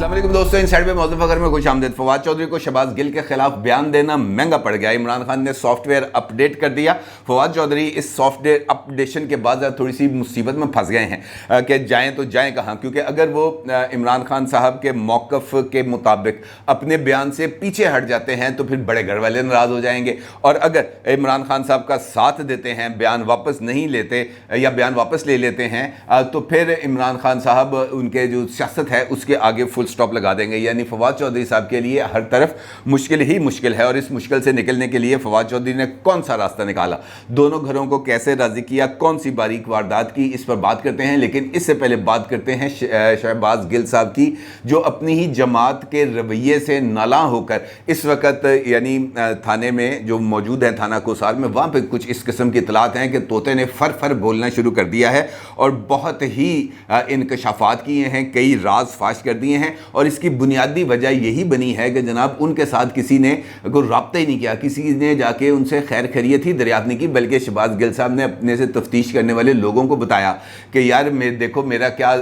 अस्सलाम वालेकुम दोस्तों, इनसाइड में मौजूद अगर में खुश आमदीद। फवाद चौधरी को शहबाज गिल के खिलाफ बयान देना महंगा पड़ गया। इमरान खान ने सॉफ्टवेयर अपडेट कर दिया। फवाद चौधरी इस सॉफ्टवेयर अपडेशन के बाद थोड़ी सी मुसीबत में फंस गए हैं कि जाएं तो जाएं कहाँ, क्योंकि अगर वो इमरान खान साहब के मौक़िफ़ के मुताबिक अपने बयान से पीछे हट जाते हैं तो फिर बड़े घर वाले नाराज़ हो जाएंगे, और अगर इमरान खान साहब का साथ देते हैं, बयान वापस नहीं लेते या बयान वापस ले लेते हैं तो फिर इमरान खान साहब उनके जो सियासत है उसके आगे फुल स्टॉप लगा देंगे। यानी फवाद चौधरी साहब के लिए हर तरफ मुश्किल ही मुश्किल है, और इस मुश्किल से निकलने के लिए फवाद चौधरी ने कौन सा रास्ता निकाला, दोनों घरों को कैसे राजी किया, कौन सी बारीक वारदात की, इस पर बात करते हैं। लेकिन इससे पहले बात करते हैं शहबाज गिल साहब की, जो अपनी ही जमात के रवैये से नाला होकर इस वक्त यानी थाने में जो मौजूद है, थाना कोसार में, वहाँ पर कुछ इस किस्म की इतलात हैं कि तोते ने फर फर बोलना शुरू कर दिया है और बहुत ही इंकशाफात किए हैं, कई राज फाश कर दिए हैं। और इसकी बुनियादी वजह यही बनी है कि जनाब उनके साथ किसी ने कोई राब्ता ही नहीं किया, किसी ने जाके उनसे खैर खैरियत ही दरियाफ्त नहीं की, बल्कि शहबाज गिल साहब ने अपने से तफ्तीश करने वाले लोगों को बताया कि यार देखो मेरा क्या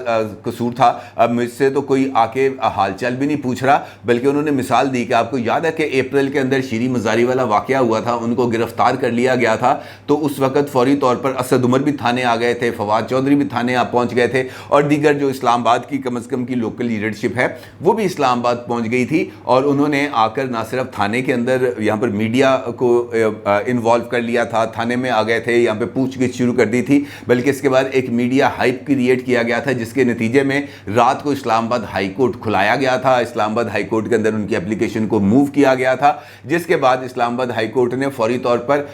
कसूर था, मुझसे तो कोई आके हालचाल भी नहीं पूछ रहा। बल्कि उन्होंने मिसाल दी कि आपको याद है कि अप्रैल के अंदर शीरी मजारी वाला वाक़या हुआ था, उनको गिरफ्तार कर लिया गया था, तो उस वक्त फौरी तौर पर असद उमर भी थाने आ गए थे, फवाद चौधरी भी थाने पहुंच गए थे, और दीगर जो इस्लामाबाद की कम से कम की लोकल लीडरशिप है वो भी इस्लामाबाद पहुंच गई थी। और उन्होंने आकर ना सिर्फ थाने के अंदर यहाँ पर मीडिया को इन्वॉल्व कर लिया था, थाने में आ गए थे, यहाँ पे पूछगिछ शुरू कर दी थी, बल्कि इसके बाद एक मीडिया हाइप क्रिएट किया गया था, जिसके नतीजे में रात को इस्लामाबाद हाई कोर्ट खुलाया गया था। इस्लामाबाद हाई कोर्ट के अंदर उनकी एप्लीकेशन को मूव किया गया था, जिसके बाद इस्लामाबाद हाई कोर्ट ने फौरी तौर पर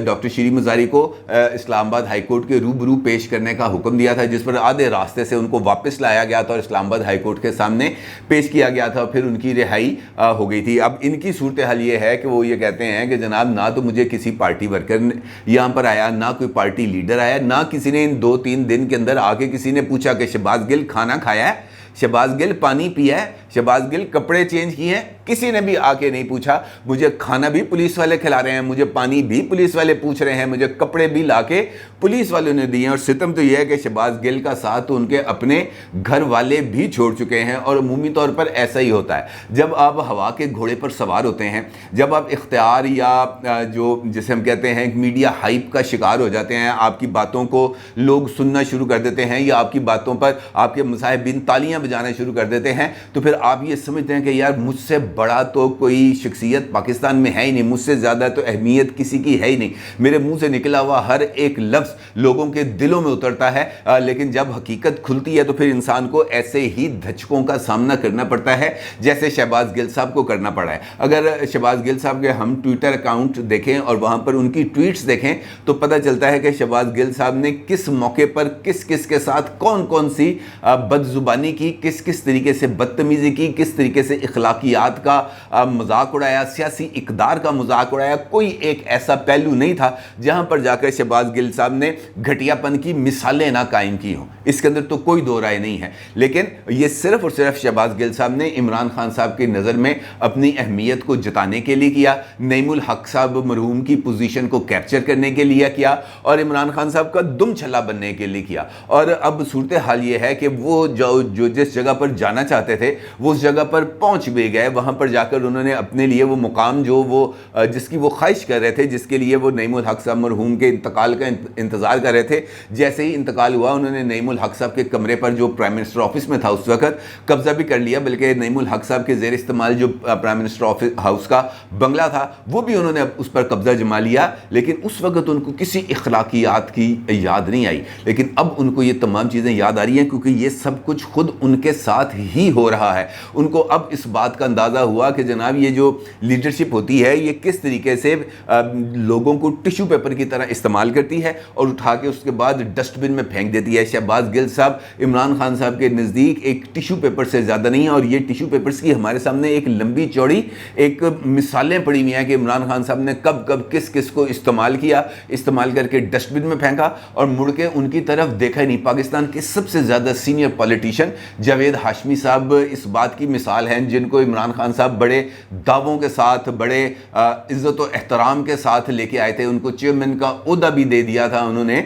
डॉक्टर शीरी मजारी को इस्लामाबाद हाई कोर्ट के रूबरू पेश करने का हुक्म दिया था, जिस पर आधे रास्ते से उनको वापस लाया गया था और इस्लामाबाद हाई कोर्ट के सामने पेश किया गया था, फिर उनकी रिहाई हो गई थी। अब इनकी सूरत हाल ये है कि वो ये कहते हैं कि जनाब ना तो मुझे किसी पार्टी वर्कर यहाँ पर आया, ना कोई पार्टी लीडर आया, ना किसी ने इन 2-3 दिन के अंदर आके किसी ने पूछा कि शहबाज गिल खाना खाया है, शहबाज गिल पानी पिया है, शहबाज गिल कपड़े चेंज किए हैं, किसी ने भी आके नहीं पूछा। मुझे खाना भी पुलिस वाले खिला रहे हैं, मुझे पानी भी पुलिस वाले पूछ रहे हैं, मुझे कपड़े भी लाके पुलिस वालों ने दिए हैं। और सितम तो यह है कि शहबाज गिल का साथ तो उनके अपने घर वाले भी छोड़ चुके हैं। और अमूमी तौर पर ऐसा ही होता है, जब आप हवा के घोड़े पर सवार होते हैं, जब आप इख्तियार या जो जिसे हम कहते हैं मीडिया हाइप का शिकार हो जाते हैं, आपकी बातों को लोग सुनना शुरू कर देते हैं या आपकी बातों पर आपके मुसाहिबीन तालियां बजाना शुरू कर देते हैं, तो फिर आप ये समझते हैं कि यार मुझसे बड़ा तो कोई शख्सियत पाकिस्तान में है ही नहीं, मुझसे ज़्यादा तो अहमियत किसी की है ही नहीं, मेरे मुंह से निकला हुआ हर एक लफ्ज़ लोगों के दिलों में उतरता है। लेकिन जब हकीकत खुलती है तो फिर इंसान को ऐसे ही धचकों का सामना करना पड़ता है जैसे शहबाज गिल साहब को करना पड़ा है। अगर शहबाज गिल साहब के हम ट्विटर अकाउंट देखें और वहाँ पर उनकी ट्वीट्स देखें तो पता चलता है कि शहबाज गिल साहब ने किस मौके पर किस किस के साथ कौन कौन सी बदजुबानी की, किस किस तरीके से बदतमीज़ी की, किस तरीके से इखलाकियात का मजाक उड़ाया, सियासी इक़दार का मजाक उड़ाया। कोई एक ऐसा पहलू नहीं था जहां पर जाकर शहबाज गिल साहब ने घटियापन की मिसालें ना कायम की हों, इसके अंदर तो कोई दो राय नहीं है। लेकिन ये सिर्फ और सिर्फ शहबाज गिल साहब ने इमरान खान साहब की नज़र में अपनी अहमियत को जताने के लिए किया, नईमुल हक साहब मरहूम की पोजीशन को कैप्चर करने के लिए किया, और इमरान खान साहब का दुम छल्ला बनने के लिए किया। और अब सूरत हाल ये है कि वो जो जिस जगह पर जाना चाहते थे वो उस जगह पर पहुंच भी गए। वहां पर जाकर उन्होंने अपने लिए वो मुकाम जो वो जिसकी वो ख्वाहिश कर रहे थे, जिसके लिए वो नईमुल हक साहब मरहूम के इंतकाल का इंतज़ार कर रहे थे, जैसे ही इंतकाल हुआ उन्होंने नईमुल हक साहब के कमरे पर जो प्राइम मिनिस्टर ऑफिस में था उस वक्त कब्जा भी कर लिया। बल्कि नईमुल हक साहब के ज़ेर इस्तेमाल जो प्राइम मिनिस्टर ऑफिस हाउस का बंगला था वो भी उन्होंने उस पर कब्जा जमा लिया। लेकिन उस वक्त उनको किसी इखलाकियात की याद नहीं आई, लेकिन अब उनको ये तमाम चीज़ें याद आ रही हैं, क्योंकि ये सब कुछ खुद उनके साथ ही हो रहा है। उनको अब इस बात का अंदाज़ा हुआ कि जनाब ये जो लीडरशिप होती है ये किस तरीके से लोगों को टिश्यू पेपर की तरह इस्तेमाल करती है और उठा के उसके बाद डस्टबिन में फेंक देती है। शहबाज गिल साहब इमरान खान साहब के नज़दीक एक टिश्यू पेपर से ज़्यादा नहीं है, और ये टिश्यू पेपर्स की हमारे सामने एक लंबी चौड़ी एक मिसालें पड़ी हुई हैं कि इमरान खान साहब ने कब कब किस किस को इस्तेमाल किया, इस्तेमाल करके डस्टबिन में फेंका और मुड़ के उनकी तरफ देखा ही नहीं। पाकिस्तान के सबसे ज़्यादा सीनियर पॉलिटिशियन जावेद हाशमी साहब इस बात की मिसाल हैं, जिनको इमरान खान خان صاحب بڑے دعووں کے ساتھ بڑے عزت و احترام کے ساتھ لے کے آئے تھے, ان کو چیئرمین کا عہدہ بھی دے دیا تھا انہوں نے,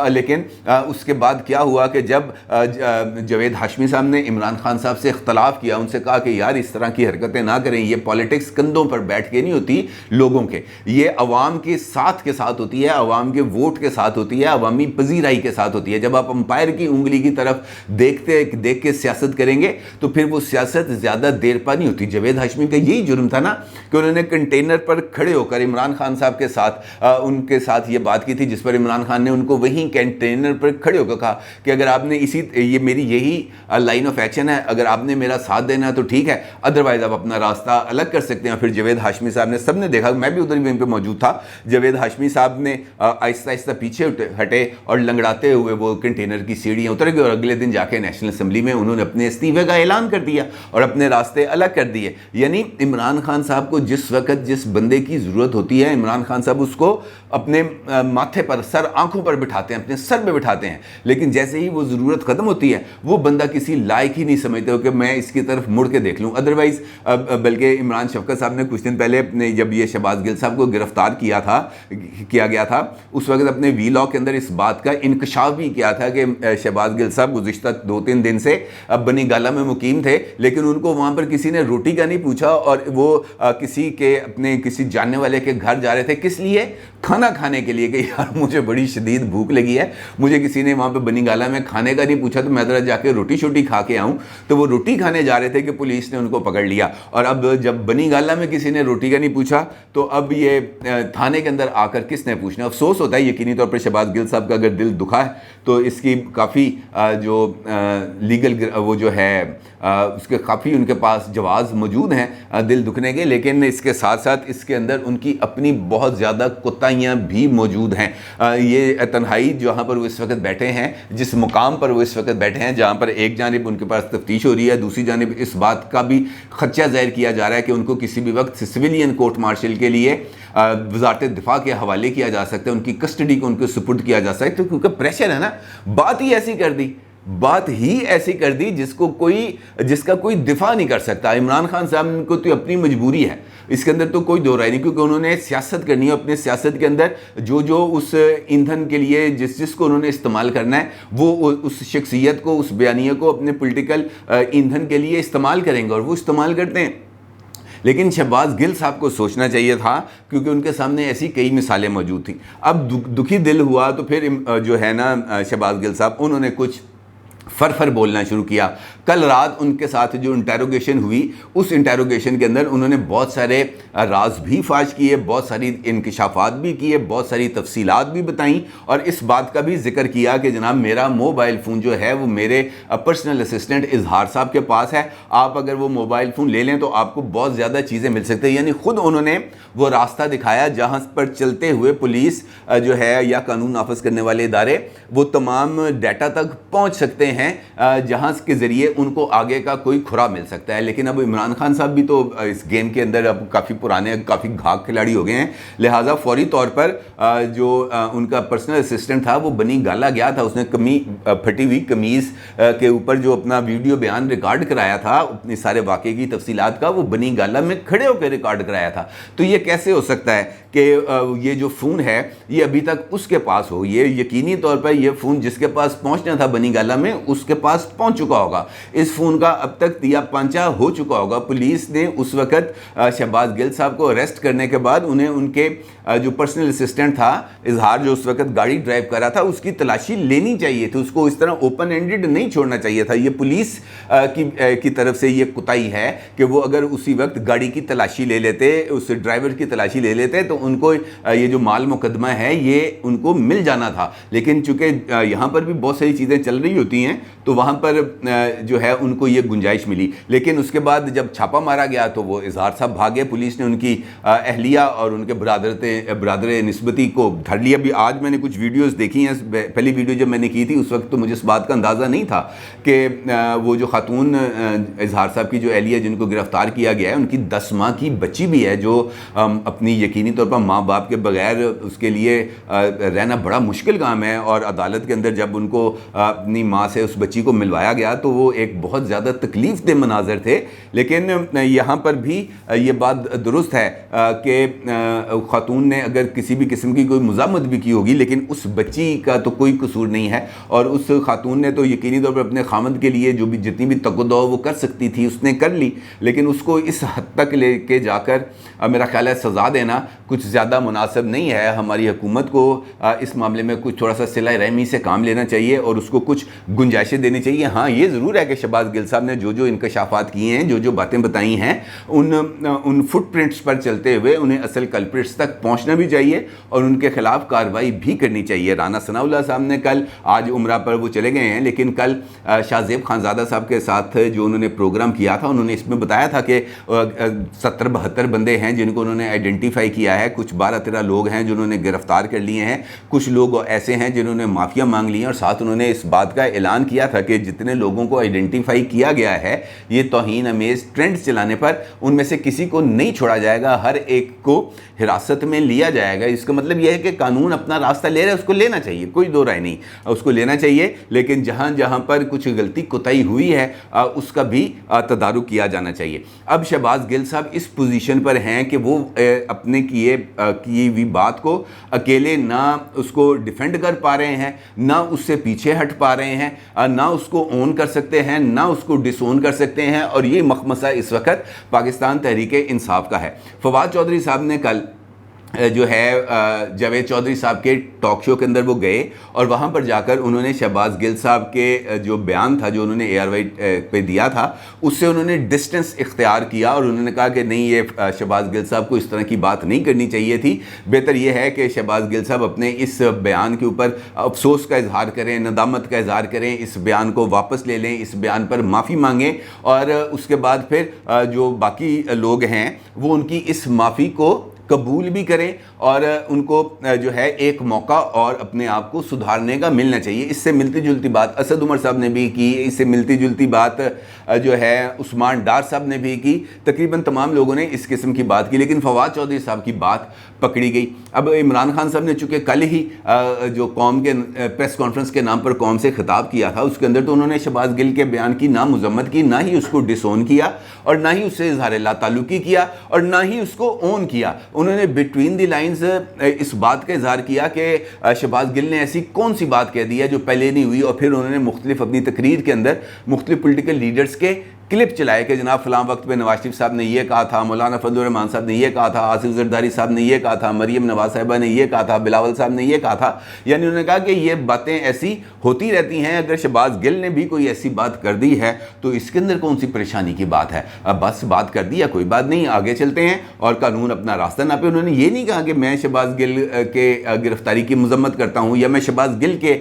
لیکن اس کے بعد کیا ہوا کہ جب جاوید ہاشمی صاحب نے عمران خان صاحب سے اختلاف کیا, ان سے کہا کہ یار اس طرح کی حرکتیں نہ کریں, یہ پالیٹکس کندھوں پر بیٹھ کے نہیں ہوتی لوگوں کے, یہ عوام کے ساتھ ہوتی ہے, عوام کے ووٹ کے ساتھ ہوتی ہے, عوامی پذیرائی کے ساتھ ہوتی ہے. جب آپ امپائر کی انگلی کی طرف دیکھ کے سیاست کریں گے تو پھر وہ سیاست زیادہ دیر پا نہیں ہوتی. جاوید ہاشمی کا یہی جرم تھا نا کہ انہوں نے کنٹینر پر کھڑے ہو کر عمران خان صاحب کے ساتھ ان کے ساتھ یہ بات کی تھی, جس پر عمران خان نے ان کو وہیں کنٹینر پر کھڑے ہو کر کہا کہ اگر آپ نے یہ میری یہی لائن آف ایکشن ہے, اگر آپ نے میرا ساتھ دینا ہے تو ٹھیک ہے, ادروائز آپ اپنا راستہ الگ کر سکتے ہیں. پھر جاوید ہاشمی صاحب نے, سب نے دیکھا, میں بھی ادھر وہیں پہ موجود تھا, جاوید ہاشمی صاحب نے آہستہ آہستہ پیچھے ہٹے اور لنگڑاتے ہوئے وہ کنٹینر کی سیڑھیاں اتر گئے, اور اگلے دن جا کے نیشنل اسمبلی میں انہوں نے اپنے استعفے کا اعلان کر دیا اور اپنے راستے الگ کر دیے. یعنی عمران خان صاحب کو جس وقت جس بندے کی ضرورت ہوتی ہے, عمران خان صاحب اس کو اپنے ماتھے پر, آنکھوں پر بٹھاتے ہیں, اپنے سر پہ بٹھاتے ہیں, لیکن جیسے ہی وہ ضرورت ختم ہوتی ہے وہ بندہ کسی لائق ہی نہیں سمجھتے ہو کہ میں اس کی طرف مڑ کے دیکھ لوں. ادروائز بلکہ عمران شفقت صاحب نے کچھ دن پہلے اپنے, جب یہ شہباز گل صاحب کو گرفتار کیا گیا تھا, اس وقت اپنے وی لاگ کے اندر اس بات کا انکشاف بھی کیا تھا کہ شہباز گل صاحب گزشتہ 2-3 دن سے بنی گالہ میں مقیم تھے, لیکن ان کو وہاں پر کسی نے روٹی کا نہیں پوچھا, اور وہ کسی جاننے والے کے گھر جا رہے تھے. کس لیے؟ کھانا کھانے کے لیے, کہ یار مجھے بڑی شدید بھوک لگی ہے, مجھے کسی نے وہاں پہ بنی گالہ میں کھانے کا نہیں پوچھا تو میں ذرا جا کے روٹی شوٹی کھا کے آؤں. تو وہ روٹی کھانے جا رہے تھے کہ پولیس نے ان کو پکڑ لیا. اور اب جب بنی گالہ میں کسی نے روٹی کا نہیں پوچھا تو اب یہ تھانے کے اندر آ کر کس نے پوچھنا. افسوس ہوتا ہے یقینی طور پر شہباز گل صاحب کا اگر دل دکھا ہے تو اس کی کافی جو لیگل وہ جو ہے اس کے کافی ان کے پاس جواز موجود ہیں دل دکھنے کے, لیکن اس کے ساتھ ساتھ اس کے اندر ان کی اپنی بہت زیادہ کوتاہیاں بھی موجود ہیں. یہ تنہائی جہاں پر وہ اس وقت بیٹھے ہیں, جس مقام پر وہ اس وقت بیٹھے ہیں, جہاں پر ایک جانب ان کے پاس تفتیش ہو رہی ہے, دوسری جانب اس بات کا بھی خدشہ ظاہر کیا جا رہا ہے کہ ان کو کسی بھی وقت سویلین کورٹ مارشل کے لیے وزارت دفاع کے حوالے کیا جا سکتا ہے, ان کی کسٹڈی کو ان کو سپرد کیا جا سکتا ہے, کیونکہ پریشر ہے نا. بات ہی ایسی کر دی جس کا کوئی دفاع نہیں کر سکتا. عمران خان صاحب کو تو اپنی مجبوری ہے, اس کے اندر تو کوئی دو رائے نہیں, کیونکہ انہوں نے سیاست کرنی ہے. اپنے سیاست کے اندر جو اس ایندھن کے لیے جس کو انہوں نے استعمال کرنا ہے, وہ اس شخصیت کو, اس بیانیے کو اپنے پولیٹیکل ایندھن کے لیے استعمال کریں گے, اور وہ استعمال کرتے ہیں. لیکن شہباز گل صاحب کو سوچنا چاہیے تھا, کیونکہ ان کے سامنے ایسی کئی مثالیں موجود تھیں. اب دکھی دل ہوا تو پھر جو ہے نا شہباز گل صاحب, انہوں نے کچھ فر بولنا شروع کیا. کل رات ان کے ساتھ جو انٹیروگیشن ہوئی, اس انٹیروگیشن کے اندر انہوں نے بہت سارے راز بھی فاش کیے, بہت ساری انکشافات بھی کیے, بہت ساری تفصیلات بھی بتائیں, اور اس بات کا بھی ذکر کیا کہ جناب میرا موبائل فون جو ہے وہ میرے پرسنل اسسٹنٹ اظہار صاحب کے پاس ہے, آپ اگر وہ موبائل فون لے لیں تو آپ کو بہت زیادہ چیزیں مل سکتی ہیں. یعنی خود انہوں نے وہ راستہ دکھایا جہاں پر چلتے ہوئے پولیس جو ہے یا قانون نافذ کرنے والے ادارے وہ تمام ڈیٹا تک پہنچ سکتے ہیں, جہاں کے ذریعے ان کو آگے کا کوئی کھرا مل سکتا ہے. لیکن اب عمران خان صاحب بھی تو اس گیم کے اندر اب کافی پرانے, کافی گھاگ کھلاڑی ہو گئے ہیں, لہٰذا فوری طور پر جو ان کا پرسنل اسسٹنٹ تھا وہ بنی گالہ گیا تھا. اس نے پھٹی ہوئی قمیض کے اوپر جو اپنا ویڈیو بیان ریکارڈ کرایا تھا, اپنے سارے واقعے کی تفصیلات کا, وہ بنی گالہ میں کھڑے ہو کے ریکارڈ کرایا تھا. تو یہ کیسے ہو سکتا ہے کہ یہ جو فون ہے یہ ابھی تک اس کے پاس ہو؟ یہ یقینی طور پر یہ فون جس کے پاس پہنچنا تھا بنی گالہ میں, اس کے پاس پہنچ چکا ہوگا. اس فون کا اب تک دیا پانچا ہو چکا ہوگا. پولیس نے اس وقت شہباز گل صاحب کو اریسٹ کرنے کے بعد انہیں ان کے جو پرسنل اسسٹنٹ تھا اظہار, جو اس وقت گاڑی ڈرائیو کر رہا تھا, اس کی تلاشی لینی چاہیے تھی. اس کو اس طرح اوپن اینڈڈ نہیں چھوڑنا چاہیے تھا. یہ پولیس کی طرف سے یہ کوتاہی ہے کہ وہ اگر اسی وقت گاڑی کی تلاشی لے لیتے, اس ڈرائیور کی تلاشی لے لیتے, تو ان کو یہ جو مال مقدمہ ہے یہ ان کو مل جانا تھا. لیکن چونکہ یہاں پر بھی بہت ساری چیزیں چل رہی ہوتی ہیں تو وہاں پر جو ہے ان کو یہ گنجائش ملی. لیکن اس کے بعد جب چھاپا مارا گیا تو وہ اظہار صاحب بھاگے. پولیس نے ان کی اہلیہ اور ان کے برادر نسبتی کو دھر لیا. بھی آج میں نے کچھ ویڈیوز دیکھی ہیں, پہلی ویڈیو جب میں نے کی تھی اس وقت تو مجھے اس بات کا اندازہ نہیں تھا کہ وہ جو خاتون اظہار صاحب کی جو اہلیہ جن کو گرفتار کیا گیا ہے, ان کی 10 ماہ کی بچی بھی ہے, جو اپنی یقینی طور پر ماں باپ کے بغیر اس کے لیے رہنا بڑا مشکل کام ہے. اور عدالت کے اندر جب ان کو اپنی ماں سے से उस बच्ची को मिलवाया गया तो वो एक बहुत ज़्यादा तकलीफ दह मनाजर थे। लेकिन यहाँ पर भी ये बात दुरुस्त है कि खातून ने अगर किसी भी किस्म की कोई मुज़ाहमत भी की होगी, लेकिन उस बच्ची का तो कोई कसूर नहीं है, और उस खातून ने तो यकीनी तौर पर अपने खामद के लिए जो भी जितनी भी तकद्दो वो कर सकती थी उसने कर ली, लेकिन उसको इस हद तक लेके जाकर मेरा ख्याल है सज़ा देना कुछ ज़्यादा मुनासिब नहीं है। हमारी हुकूमत को इस मामले में कुछ थोड़ा सा सिला रहमी से काम लेना चाहिए और उसको कुछ गुंजाइशें देनी चाहिए। हाँ, ये ज़रूर है कि शहबाज गिल साहब ने जो जो इंकशाफात किए हैं, जो जो बातें बताई हैं, उन फुटप्रिंट्स पर चलते हुए उन्हें असल कल्प्रिट्स तक पहुँचना भी चाहिए और उनके खिलाफ कार्रवाई भी करनी चाहिए। राना सनाउल्लाह साहब ने कल, आज उम्रा पर वो चले गए हैं, लेकिन कल शाहजेब खानज़ादा साहब के साथ जो उन्होंने प्रोग्राम किया था, उन्होंने इसमें बताया था कि 70-72 बंदे हैं जिनको उन्होंने आइडेंटिफाई किया है, कुछ 12-13 लोग हैं जिन्होंने गिरफ्तार कर लिए हैं, कुछ लोग ऐसे हैं जिन्होंने माफ़िया मांग ली हैं, और साथ उन्होंने इस बात का ऐलान किया था कि जितने लोगों को आइडेंटिफाई किया गया है ये तौहीन अमेज़ ट्रेंड चलाने पर उनमें से किसी को नहीं छोड़ा जाएगा, हर एक को हिरासत में लिया जाएगा। इसका मतलब यह है कि कानून अपना रास्ता ले रहा है, उसको लेना चाहिए, कोई दो राय नहीं, उसको लेना चाहिए, लेकिन जहाँ जहाँ पर कुछ गलती कोताही हुई है उसका भी तदारुक किया जाना चाहिए। अब शहबाज गिल साहब इस पोजीशन पर हैं कि वो अपने की हुई बात को अकेले ना उसको डिफेंड कर पा रहे हैं, ना उससे पीछे हट पा रहे हैं, ना उसको ओन कर सकते हैं, ना उसको डिसोन कर सकते हैं, और ये मखमसा इस वक्त पाकिस्तान तहरीक इंसाफ का है। फवाद चौधरी साहब ने कल जो है जावेद चौधरी साहब के टॉक शो के अंदर वो गए और वहाँ पर जाकर उन्होंने शहबाज गिल साहब के जो बयान था जो उन्होंने ARY पे दिया था उससे उन्होंने डिस्टेंस इख्तियार किया और उन्होंने कहा कि नहीं, ये शहबाज गिल साहब को इस तरह की बात नहीं करनी चाहिए थी। बेहतर ये है कि शहबाज गिल साहब अपने इस बयान के ऊपर अफसोस का इजहार करें, नदामत का इजहार करें, इस बयान को वापस ले लें, इस बयान पर माफ़ी मांगें, और उसके बाद फिर जो बाकी लोग हैं वो उनकी इस माफ़ी को कबूल भी करें और उनको जो है एक मौका और अपने आप को सुधारने का मिलना चाहिए। इससे मिलती जुलती बात असद उमर साहब ने भी की, इससे मिलती जुलती बात जो है उस्मान डार साहब ने भी की, तकरीबन तमाम लोगों ने इस किस्म की बात की, लेकिन फवाद चौधरी साहब की बात पकड़ी गई। अब इमरान खान साहब ने चूँकि कल ही जो कौम के प्रेस कॉन्फ्रेंस के नाम पर कौम से खिताब किया था, उसके अंदर तो उन्होंने शहबाज गिल के बयान की ना मजम्मत की, ना ही उसको डिसोन किया और ना ही उससे इजहार लाताल्लुकी किया और ना ही उसको ओन किया। उन्होंने बिटवीन द लाइंस इस बात का इजहार किया कि शहबाज गिल ने ऐसी कौन सी बात कह दी है जो पहले नहीं हुई, और फिर उन्होंने मुख्तलिफ अपनी तकरीर के अंदर मुख्तलिफ पोलिटिकल लीडर्स के क्लिप चलाए कि जनाब फलां वक्त पे नवाज शरीफ साहब ने ये कहा था, मौलाना फजलुर रहमान साहब ने ये कहा था, आसिफ जरदारी साहब ने ये कहा था, मरीम नवाज साहिबा ने ये कहा था, बिलावल साहब ने ये कहा था। यानी उन्होंने कहा कि ये बातें ऐसी होती रहती हैं, अगर शहबाज गिल ने भी कोई ऐसी बात कर दी है तो इसके अंदर कौन सी परेशानी की बात है। अब बस बात कर दी है, कोई बात नहीं, आगे चलते हैं और कानून अपना रास्ता नापे। उन्होंने ये नहीं कहा कि मैं शहबाज गिल के गिरफ्तारी की मजम्मत करता हूँ या मैं शहबाज गिल के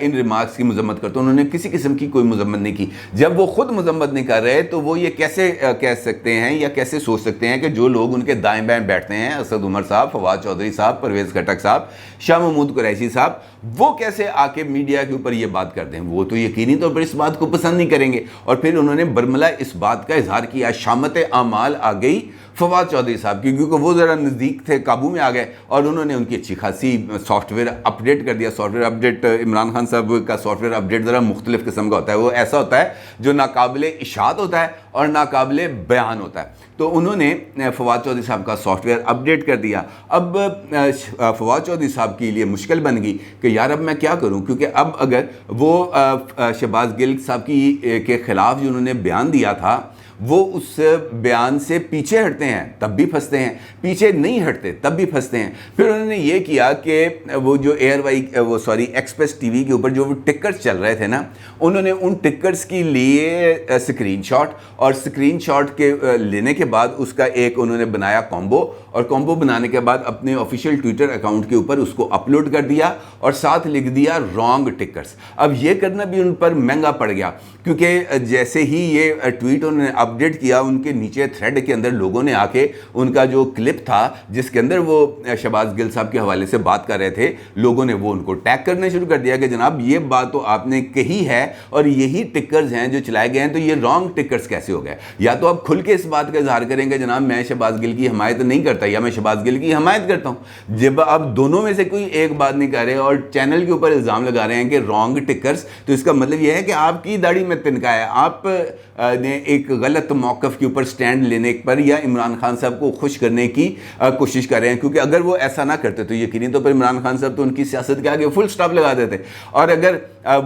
इन रिमार्क्स की मजम्मत करता हूँ। उन्होंने किसी किस्म की कोई मजम्मत नहीं की। जब वो खुद मजम्मत नहीं कर रहे तो वो ये कैसे कह सकते हैं या कैसे सोच सकते हैं कि जो लोग उनके दाएं बाएं बैठते हैं, असद उमर साहब, फवाद चौधरी साहब, परवेज़ खटक साहब, शाह महमूद कुरैशी साहब, वो कैसे आके मीडिया के ऊपर ये बात करते हैं। वो तो यकीनी तौर पर इस बात को पसंद नहीं करेंगे। और फिर उन्होंने बरमला इस बात का इजहार किया, शामत आमाल आ गई फवाद चौधरी साहब की, क्योंकि वो ज़रा नज़दीक थे, काबू में आ गए और उन्होंने उनकी अच्छी खासी सॉफ्टवेयर अपडेट कर दिया। सॉफ्टवेयर अपडेट, इमरान खान साहब का सॉफ्टवेयर अपडेट ज़रा मुख्तलिफ किस्म का होता है। वो ऐसा होता है जो नाकाबिले इशात होता है और नाकाबिले बयान होता है। तो उन्होंने फवाद चौधरी साहब का सॉफ्टवेयर अपडेट कर दिया। अब फवाद चौधरी साहब के लिए मुश्किल बन गई कि यार अब मैं क्या करूं, क्योंकि अब अगर वो शहबाज गिल साहब के ख़िलाफ़ जो उन्होंने बयान दिया था वो उस बयान से पीछे हटते हैं तब भी फंसते हैं, पीछे नहीं हटते तब भी फंसते हैं। फिर उन्होंने ये किया कि वो जो एक्सप्रेस टीवी के ऊपर जो वो टिकर्स चल रहे थे ना, उन्होंने उन टिकर्स की लिए स्क्रीनशॉट और स्क्रीनशॉट के लेने के बाद उसका एक उन्होंने बनाया कॉम्बो, और कॉम्बो बनाने के बाद अपने ऑफिशियल ट्विटर अकाउंट के ऊपर उसको अपलोड कर दिया और साथ लिख दिया रॉन्ग टिकर्स। अब ये करना भी उन पर महंगा पड़ गया, क्योंकि जैसे ही ये ट्वीट उन्होंने अपडेट किया, उनके नीचे थ्रेड के अंदर लोगों ने आके उनका जो क्लिप था जिसके अंदर वो शहबाज गिल साहब के हवाले से बात कर रहे थे, लोगों ने वो उनको टैग करना शुरू कर दिया कि जनाब ये बात तो आपने कही है और यही टिकर्स हैं जो चलाए गए हैं, तो ये रॉन्ग टिकर्स कैसे हो गए। या तो आप खुल के इस बात का इजहार करेंगे जनाब मैं शहबाज गिल की हमायत नहीं करता, یا میں شہباز گل کی حمایت کرتا ہوں. جب آپ دونوں میں سے کوئی ایک بات نہیں کر رہے اور چینل کے اوپر الزام لگا رہے ہیں کہ رانگ ٹکرز, تو اس کا مطلب یہ ہے کہ آپ کی داڑھی میں تنکا ہے, آپ نے ایک غلط موقف کے اوپر سٹینڈ لینے پر یا عمران خان صاحب کو خوش کرنے کی کوشش کر رہے ہیں. کیونکہ اگر وہ ایسا نہ کرتے تو یقینی طور پر عمران خان صاحب تو ان کی سیاست کے آگے فل سٹاپ لگا دیتے, اور اگر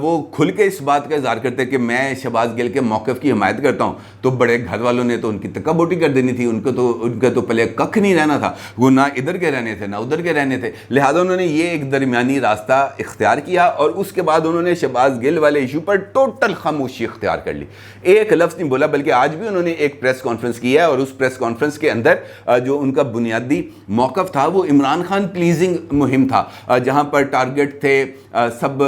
وہ کھل کے اس بات کا اظہار کرتے کہ میں شہباز گل کے موقف کی حمایت کرتا ہوں, تو بڑے گھر والوں نے تو ان کی تکا بوٹی کر دینی تھی. ان کا تو پہلے ککھ نہیں رہنا تھا, وہ نہ ادھر کے رہنے تھے نہ ادھر کے رہنے تھے. لہٰذا انہوں نے یہ ایک درمیانی راستہ اختیار کیا, اور اس کے بعد انہوں نے شہباز گل والے ایشو پر ٹوٹل خاموشی اختیار کر لی, ایک لفظ نہیں بولا. بلکہ آج بھی انہوں نے ایک پریس کانفرنس کی ہے, اور اس پریس کانفرنس کے اندر جو ان کا بنیادی موقف تھا وہ عمران خان پلیزنگ مہم تھا, جہاں پر ٹارگٹ تھے سب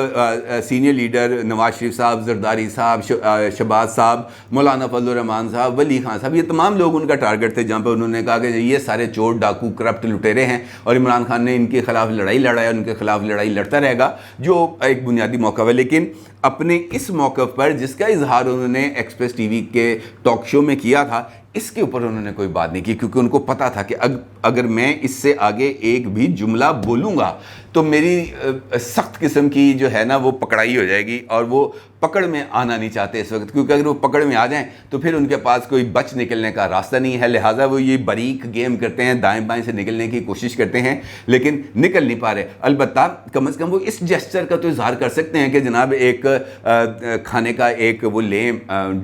سینئر لیڈر, نواز شریف صاحب, زرداری صاحب, شہباز صاحب, مولانا فضل الرحمان صاحب, ولی خان صاحب, یہ تمام لوگ ان کا ٹارگٹ تھے. جہاں پر انہوں نے کہا کہ یہ سارے چور, ڈاکو, کرپٹ, لٹیرے ہیں, اور عمران خان نے ان کے خلاف لڑائی لڑایا, ان کے خلاف لڑائی لڑتا رہے گا, جو ایک بنیادی موقف ہے. لیکن اپنے اس موقف پر جس کا اظہار انہوں نے ایکسپریس ٹی وی کے ٹاک شو میں کیا تھا, اس کے اوپر انہوں نے کوئی بات نہیں کی, کیونکہ ان کو پتا تھا کہ اگر میں اس سے آگے ایک بھی جملہ بولوں گا تو میری سخت قسم کی جو ہے نا وہ پکڑائی ہو جائے گی, اور وہ پکڑ میں آنا نہیں چاہتے اس وقت, کیونکہ اگر وہ پکڑ میں آ جائیں تو پھر ان کے پاس کوئی بچ نکلنے کا راستہ نہیں ہے. لہٰذا وہ یہ باریک گیم کرتے ہیں, دائیں بائیں سے نکلنے کی کوشش کرتے ہیں, لیکن نکل نہیں پا رہے. البتہ کم از کم وہ اس جیسچر کا تو اظہار کر سکتے ہیں کہ جناب ایک کھانے کا ایک وہ لیں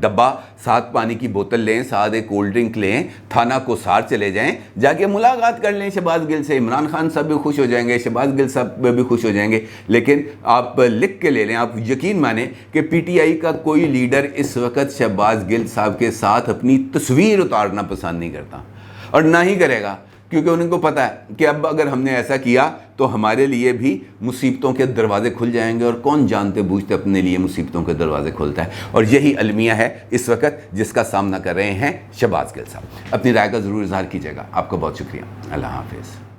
ڈبہ, ساتھ پانی کی بوتل لیں, ساتھ ایک کولڈ ڈرنک لیں, تھانہ کوثار چلے جائیں, جا کے ملاقات کر لیں شہباز گل سے. عمران خان صاحب بھی خوش ہو جائیں گے, شہباز گل صاحب بھی خوش ہو جائیں گے. لیکن آپ لکھ کے لے لیں, آپ یقین مانیں کہ پی ٹی آئی کا کوئی لیڈر اس وقت شہباز گل صاحب کے ساتھ اپنی تصویر اتارنا پسند نہیں کرتا, اور نہ ہی کرے گا, کیونکہ ان کو پتہ ہے کہ اب اگر ہم نے ایسا کیا تو ہمارے لیے بھی مصیبتوں کے دروازے کھل جائیں گے, اور کون جانتے بوجھتے اپنے لیے مصیبتوں کے دروازے کھولتا ہے. اور یہی المیہ ہے اس وقت جس کا سامنا کر رہے ہیں شہباز گل صاحب. اپنی رائے کا ضرور اظہار کیجیے گا. آپ کا بہت شکریہ. اللہ حافظ.